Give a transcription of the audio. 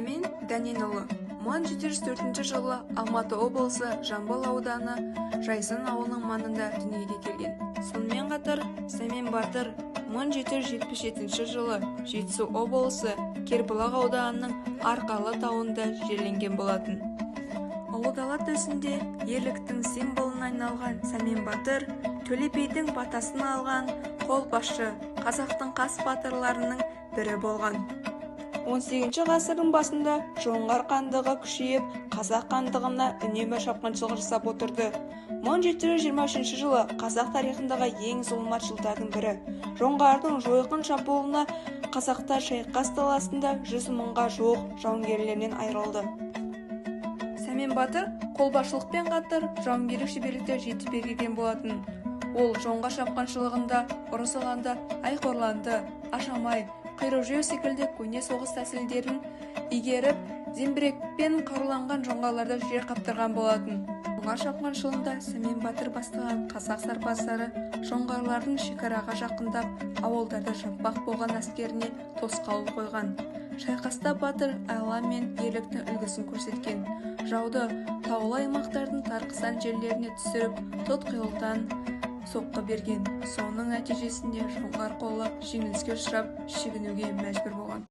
Сәмен Дәненұлы 1704 жылы Алматы облысы Жамбыл ауданы Жайсын ауылының маңында дүниеге келген. Сонымен қатар Сәмен Батыр 1777 жылы Жетісу облысы Кербұлақ ауданының Арқалы тауында жерленген болатын. Ұлы дала төсінде ерліктің символына айналған Сәмен Батыр Төле бидің батасын алған қолбасшы қазақтың қас батырларының бірі болған. 18 ғасырдың басында жоңғар хандығы күшейіп, қазақ хандығына үнемі шапқыншылық жасап отырды. 1723 жылы қазақ тарихындағы ең зұлмат жылдардың бірі. Жоңғардың жойқын шабуылына қазақтар шайқас даласында 100 мыңға жуық жауынгерлерінен айырылды. Сәмен Батыр қолбасшылықпен қатар жауынгерлік шеберлікте жетіп берген болатын. Ол жоңғар шапқыншылығында, ұрыс алаңда айқорланды, ашамай, қиру-жеу секілді көне соғыс тәсілдерін игеріп, зеңбірекпен қаруланған жоңғарларды жер қаптырған болатын. Жоңғар шапқыншылығында Сәмен Батыр бастаған қазақ сарбаздары жоңғарлардың шекараға жақындап, ауылдарды жаппақ болған әскеріне тосқауыл қойған. Шайқаста Батыр айла мен ерліктің үлгісін көрсеткен. Жауды таулы аймақтардың тарқысан жерлеріне түсіріп, тұтқиылдан соққы берген. Соның нәтижесінде жоңғар қолы жеңіліске ұшырап, шегінуге мәжбүр болған.